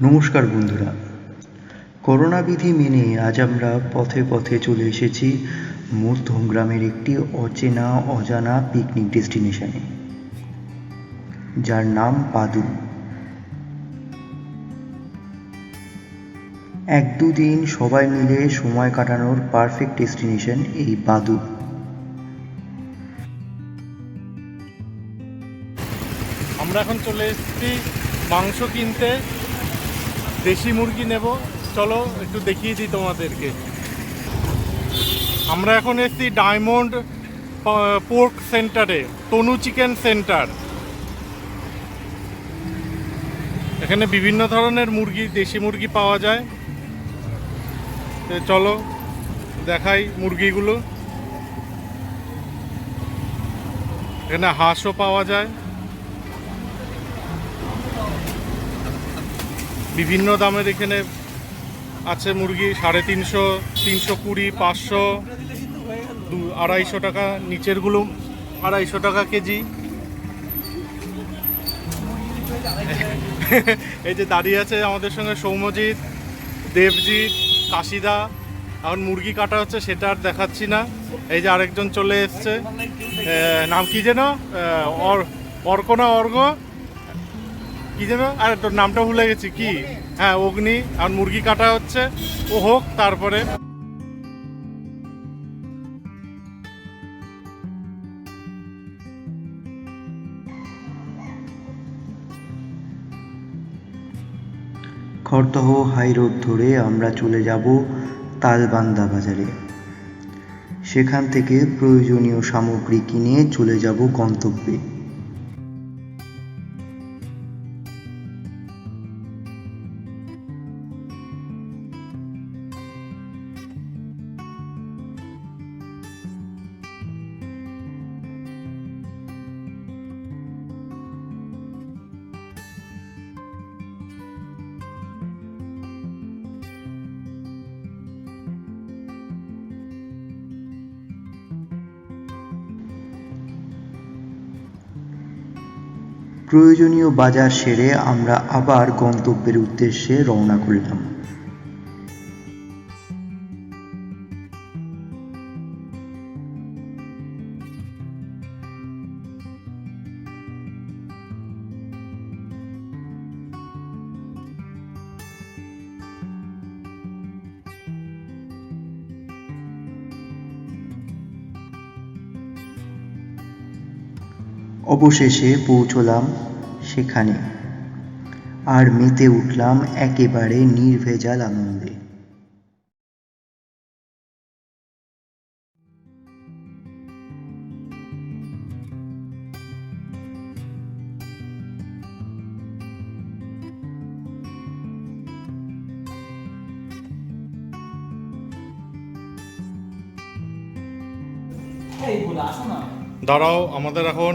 নমস্কার বন্ধুরা, করোনা বিধি মেনে আজ আমরা পথে পথে চলে এসেছি মধ্যমগ্রামের একটি অচেনা অজানা পিকনিক ডেস্টিনেশনে, যার নাম বাদু। এক দুদিন সবাই মিলে সময় কাটানোর পারফেক্ট ডেস্টিনেশন এই বাদু। আমরা এখন চলে এসেছি মাংস কিনতে, দেশি মুরগি নেব। চলো একটু দেখিয়ে দিই তোমাদেরকে। আমরা এখন এসেছি ডায়মন্ড পোর্ক সেন্টারে, তনু চিকেন সেন্টার। এখানে বিভিন্ন ধরনের মুরগি, দেশি মুরগি পাওয়া যায়। তো চলো দেখাই মুরগিগুলো। এখানে হাঁসও পাওয়া যায়, বিভিন্ন দামের এখানে আছে মুরগি। 350, 320, 500, 250 টাকা। নিচেরগুলো 250 টাকা কেজি। এই যে দাঁড়িয়ে আছে আমাদের সঙ্গে সৌম্যজিৎ, দেবজিৎ, কাশিদা। এখন মুরগি কাটা হচ্ছে, সেটা আর দেখাচ্ছি না। এই যে আরেকজন চলে এসছে, নাম কি যেন, অর্ক না অর্ঘ কি যেন, আরে তোর নামটা ভুলে গেছি কি। হ্যাঁ, অগ্নি। আর মুরগি কাটা হচ্ছে, ও হোক তারপরে। খড়দহ হাই রোড ধরে আমরা চলে যাব তালবান্দা বাজারে। সেখান থেকে প্রয়োজনীয় সামগ্রী কিনে চলে যাব গন্তব্যে। প্রয়োজনীয় বাজার সেরে আমরা আবার গন্তব্যের উদ্দেশ্যে রওনা করলাম। অবশেষে পৌঁছলাম সেখানে, আর মেতে উঠলাম একেবারে নির্ভেজাল আনন্দে। দাঁড়াও, আমাদের এখন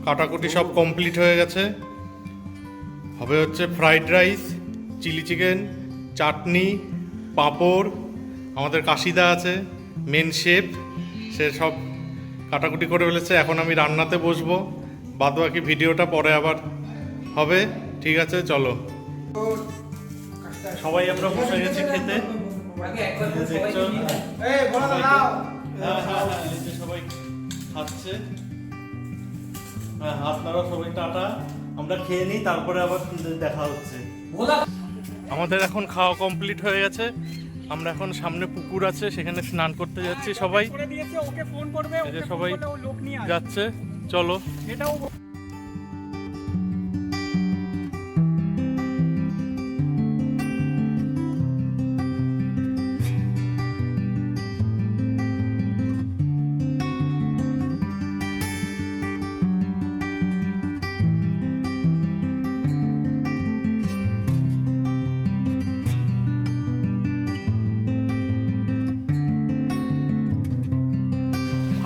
কাটাকুটি সব কমপ্লিট হয়ে গেছে। হবে হচ্ছে ফ্রাইড রাইস, চিলি চিকেন, চাটনি, পাঁপড়। আমাদের কাশিদা আছে, মেন শেফ, সে সব কাটাকুটি করে ফেলেছে। এখন আমি রান্নাতে বসবো, বাদ বাকি ভিডিওটা পরে আবার হবে। ঠিক আছে, চলো। সবাই আমরা বসে গেছি খেতে। সবাই খাচ্ছে। হ্যাঁ, হাত নাড়া, সবাই টাটা। আমরা খেয়ে নিই, তারপরে আবার দেখা হচ্ছে। আমাদের এখন খাওয়া কমপ্লিট হয়ে গেছে। আমরা এখন সামনে পুকুর আছে, সেখানে স্নান করতে যাচ্ছি সবাই। সবাই যাচ্ছে, চলো।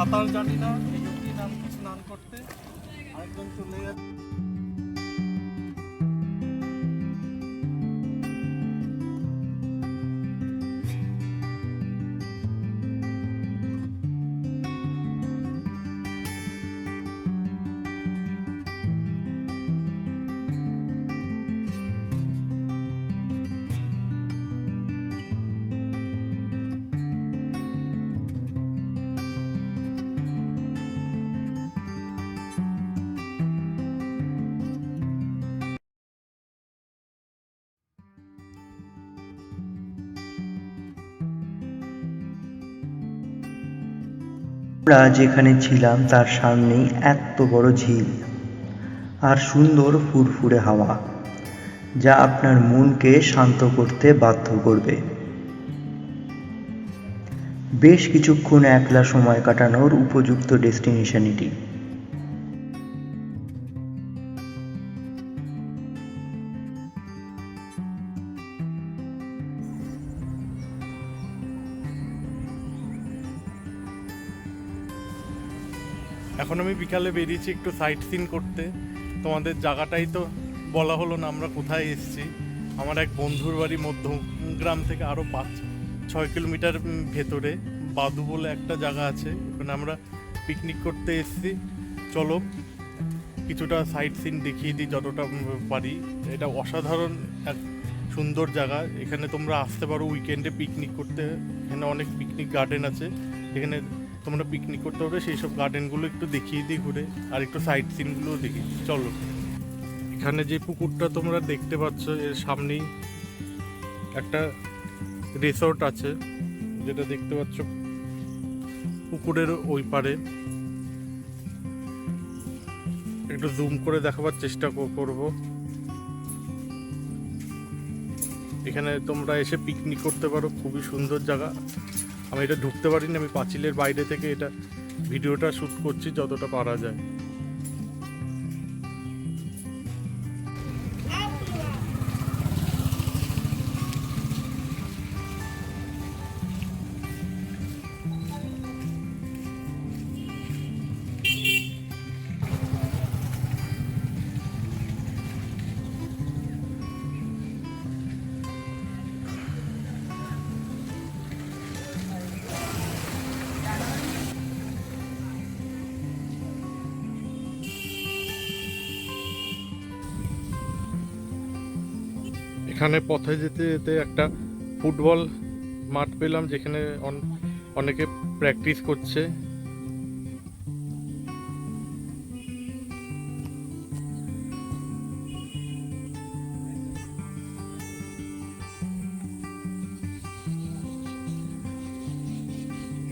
সাঁতার জানি না, এই অবধি নামছি স্নান করতে। আরেকজন চলে যাচ্ছে। আমরা যেখানে ছিলাম তার সামনেই এত বড় ঝিল আর সুন্দর ফুরফুরে হাওয়া, যা আপনার মনকে শান্ত করতে বাধ্য করবে। বেশ কিছুক্ষণ একলা সময় কাটানোর উপযুক্ত ডেস্টিনেশন এটি। এখন আমি বিকালে বেরিয়েছি একটু সাইট সিন করতে। তোমাদের জায়গাটাই তো বলা হলো না আমরা কোথায় এসেছি। আমার এক বন্ধুর বাড়ি মধ্যগ্রাম থেকে আরও 5-6 কিলোমিটার ভেতরে বাদু বলে একটা জায়গা আছে, ওখানে আমরা পিকনিক করতে এসেছি। চলো কিছুটা সাইট সিন দেখিয়ে দিই যতটা পারি। এটা অসাধারণ এক সুন্দর জায়গা, এখানে তোমরা আসতে পারো উইকেন্ডে পিকনিক করতে। এখানে অনেক পিকনিক গার্ডেন আছে, এখানে তোমরা পিকনিক করতে পারবে। সেই সব গার্ডেনগুলো একটু দেখিয়ে দিই ঘুরে, আর একটু সাইট সিনগুলোও দেখি। চলো, এখানে যে পুকুরটা তোমরা দেখতে পাচ্ছ এর সামনেই একটা রিসোর্ট আছে, যেটা দেখতে পাচ্ছ পুকুরের ওই পারে। একটু জুম করে দেখাবার চেষ্টা করব। এখানে তোমরা এসে পিকনিক করতে পারো, খুবই সুন্দর জায়গা। আমি এটা ঢুকতে পারিনি, আমি পাঁচিলের বাইরে থেকে এটা ভিডিওটা শ্যুট করছি যতটা পারা যায়। এখানে পথে যেতে যেতে একটা ফুটবল মাঠ পেলাম, যেখানে অনেকে প্র্যাকটিস করছে।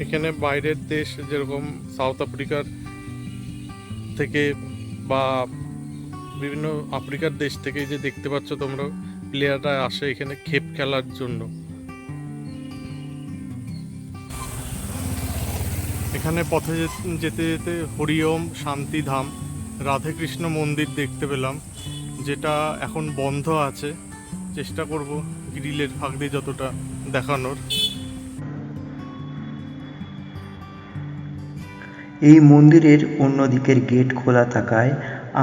এখানে বাইরের দেশ যেরকম সাউথ আফ্রিকার থেকে বা বিভিন্ন আফ্রিকার দেশ থেকে যে দেখতে পাচ্ছ তোমরা, প্লেয়াররা আসে এখানে খেপ খেলার জন্য। এখানে পথে যেতে যেতে হরিওম শান্তিধাম রাধেকৃষ্ণ মন্দির দেখতে পেলাম, যেটা এখন বন্ধ আছে। চেষ্টা করব গ্রিলের ফাঁক দিয়ে যতটা দেখানোর। এই মন্দিরের অন্য দিকের গেট খোলা থাকায়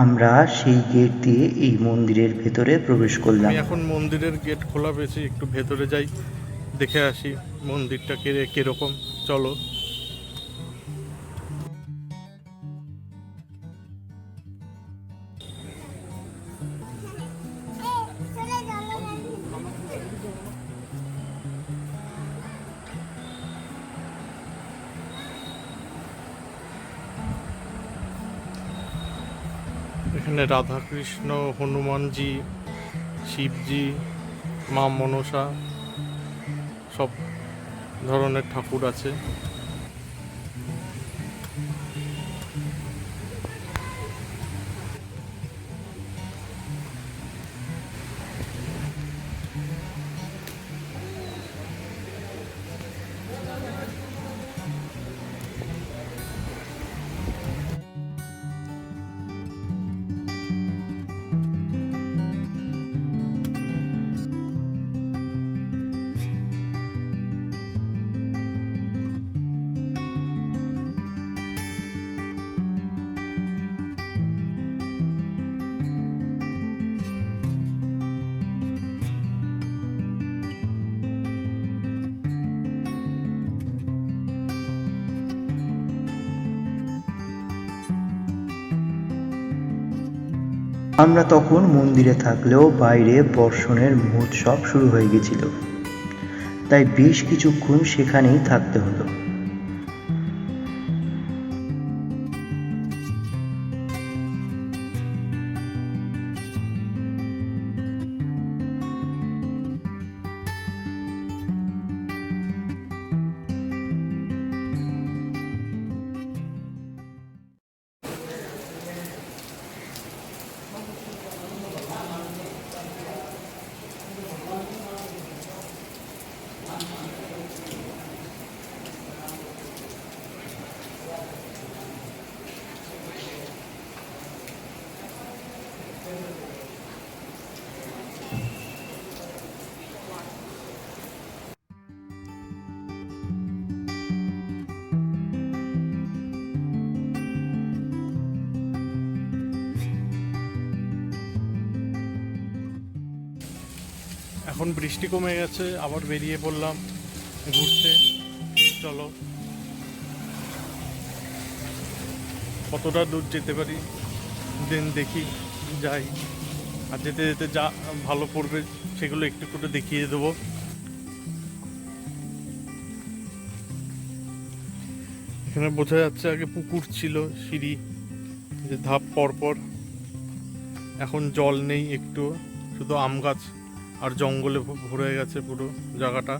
আমরা সেই গেট দিয়ে এই মন্দিরের ভেতরে প্রবেশ করলাম। আমি এখন মন্দিরের গেট খোলা পেয়েছি, একটু ভেতরে যাই, দেখে আসি মন্দিরটা কিরকম। চলো। এখানে রাধাকৃষ্ণ, হনুমানজি, শিবজি, মা মনসা সব ধরনের ঠাকুর আছে। আমরা তখন মন্দিরে থাকলেও বাইরে বর্ষণের মহোৎসব শুরু হয়ে গেছিল, তাই বেশ কিছুক্ষণ সেখানেই থাকতে হলো। এখন বৃষ্টি কমে গেছে, আবার বেরিয়ে পড়লাম ঘুরতে। চলো কতটা দূর যেতে পারি দেন দেখি, যাই। আর যেতে যেতে যা ভালো পড়বে সেগুলো একটু করে দেখিয়ে দেবো। এখানে বোঝা যাচ্ছে আগে পুকুর ছিল, সিঁড়ি যে ধাপ পরপর, এখন জল নেই একটু, শুধু আম গাছ আর জঙ্গলে ভরে গেছে পুরো জায়গাটা।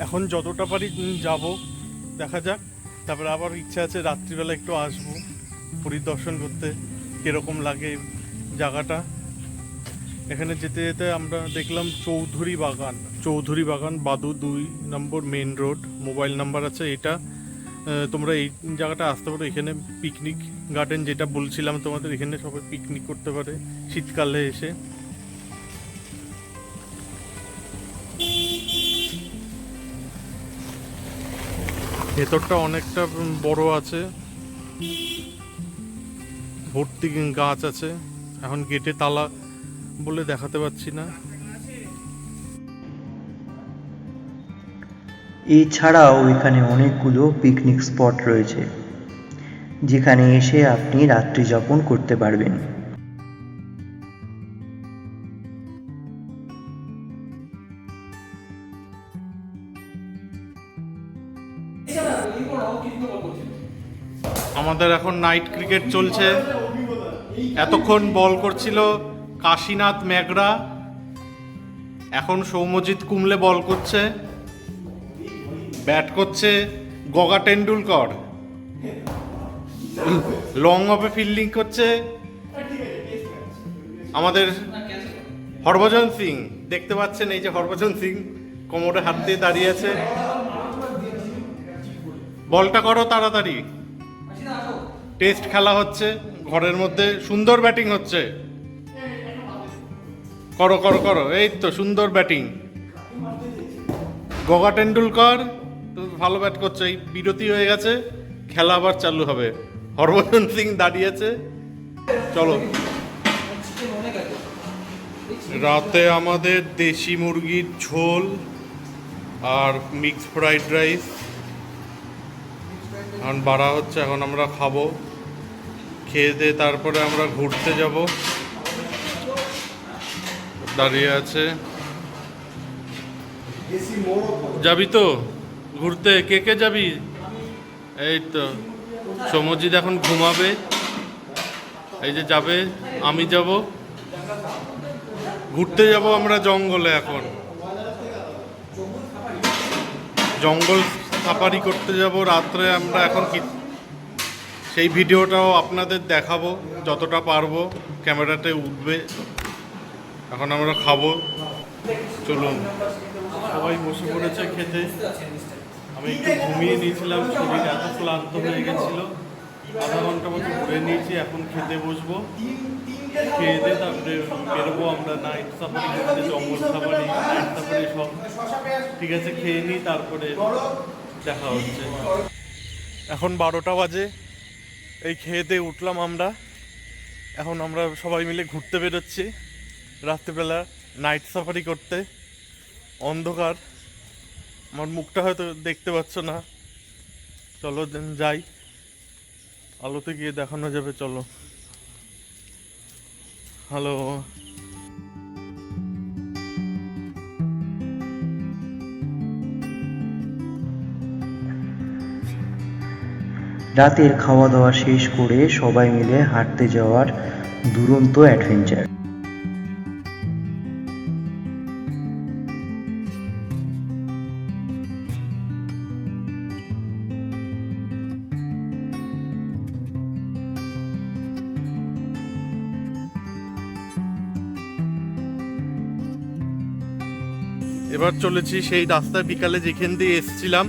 এখন যতটা পারি যাব, দেখা যাক। তারপরে আবার ইচ্ছা আছে রাত্রিবেলা একটু আসবো পরিদর্শন করতে, কীরকম লাগে জায়গাটা। এখানে যেতে যেতে আমরা দেখলাম চৌধুরী বাগান বাদু 2 নম্বর মেন রোড, মোবাইল নাম্বার আছে এটা। তোমরা এই জায়গাটা আসতে পারো। এখানে পিকনিক গার্ডেন যেটা বলছিলাম তোমাদের, এখানে সবাই পিকনিক করতে পারে শীতকালে এসে। ভেতরটা অনেকটা বড় আছে, ভর্তি গাছ আছে। এখন গেটে তালা বলে দেখাতে পারছি না। এছাড়াও এখানে অনেকগুলো পিকনিক স্পট রয়েছে, যেখানে এসে আপনি রাত্রি যাপন করতে পারবেন। আমাদের এখন নাইট ক্রিকেট চলছে। এতক্ষণ বল করছিল কাশীনাথ মেগরা, এখন সৌম্যজিৎ কুমলে বল করছে, ব্যাট করছে গগা টেন্ডুলকর, লং অফে ফিল্ডিং করছে আমাদের হরভজন সিং। দেখতে পাচ্ছেন এই যে হরভজন সিং কোমরে হাত দিয়ে দাঁড়িয়ে আছে। বলটা করো তাড়াতাড়ি, টেস্ট খেলা হচ্ছে ঘরের মধ্যে, সুন্দর ব্যাটিং হচ্ছে, করো করো করো, এই তো সুন্দর ব্যাটিং। গগা টেন্ডুলকর ভালো ব্যাট করছে। এই বিরতি হয়ে গেছে, খেলা আবার চালু হবে। হরভজন সিং দাঁড়িয়েছে। চলো, রাতে আমাদের দেশি মুরগির ঝোল আর মিক্স ফ্রাইড রাইস এখন বাড়া হচ্ছে, এখন আমরা খাবো। খেয়ে দিয়ে তারপরে আমরা ঘুরতে যাব। দাঁড়িয়ে আছে, যাবি তো ঘুরতে? কে কে যাবি? এই তো সৌম্যজিৎ এখন ঘুমাবে, এই যে যাবে, আমি যাব। ঘুরতে যাব আমরা জঙ্গলে, এখন জঙ্গল সাফারি করতে যাব রাত্রে আমরা। এখন কি সেই ভিডিওটাও আপনাদের দেখাবো যতটা পারবো, ক্যামেরাতে উঠবে। এখন আমরা খাবো, চলুন। সবাই বসে পড়েছে খেতে। আমি একটু ঘুমিয়ে নিয়েছিলাম, শরীর এত ক্লান্ত হয়ে গেছিল, আধা ঘন্টা মতো ঘুরে নিয়েছি। এখন খেতে বসবো, খেয়ে দিয়ে তারপরে বেরোবো আমরা নাইট সাফারি করতে, জঙ্গল সাফারি, নাইট সাফারি সব। ঠিক আছে, খেয়ে নিই, তারপরে দেখা হচ্ছে। এখন 12টা বাজে, এই খেয়ে দিয়ে উঠলাম আমরা। এখন আমরা সবাই মিলে ঘুরতে বেরোচ্ছি রাত্রিবেলা, নাইট সাফারি করতে। অন্ধকার, আমার মুখটা হয়তো দেখতে পাচ্ছ না। চলো যাই, আলোতে গিয়ে দেখানো যাবে। চলো। হ্যালো। রাতের খাওয়া দাওয়া শেষ করে সবাই মিলে হাঁটতে যাওয়ার দুরন্ত অ্যাডভেঞ্চার। এবার চলেছি সেই রাস্তায়, বিকালে যেখান দিয়ে এসেছিলাম।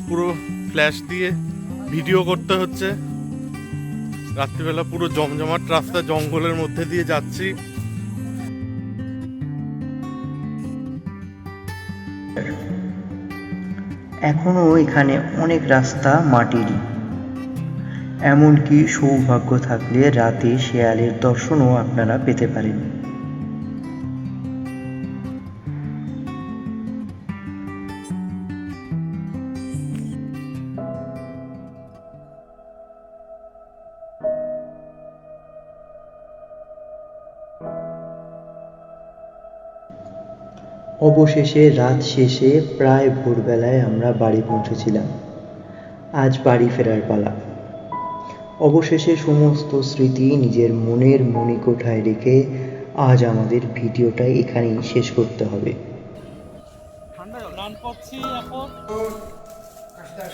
পুরো ফ্ল্যাশ দিয়ে ভিডিও করতে হচ্ছে। রাত্রিবেলা পুরো জমজমাট রাস্তা, জঙ্গলের মধ্যে দিয়ে যাচ্ছি। এখনও এখানে অনেক রাস্তা মাটিরই, এমনকি সৌভাগ্য থাকলে রাতে শেয়ালের দর্শনও আপনারা পেতে পারেন। অবশেষে রাত শেষে প্রায় ভোরবেলায় আমরা বাড়ি পৌঁছেছিলাম। আজ বাড়ি ফেরার পালা। অবশেষে সমস্ত স্মৃতি নিজের মনের মণিকোঠায় রেখে আজ আমাদের ভিডিওটা এখানেই শেষ করতে হবে।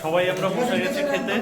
সবাই আমরা বসে গেছি খেতে।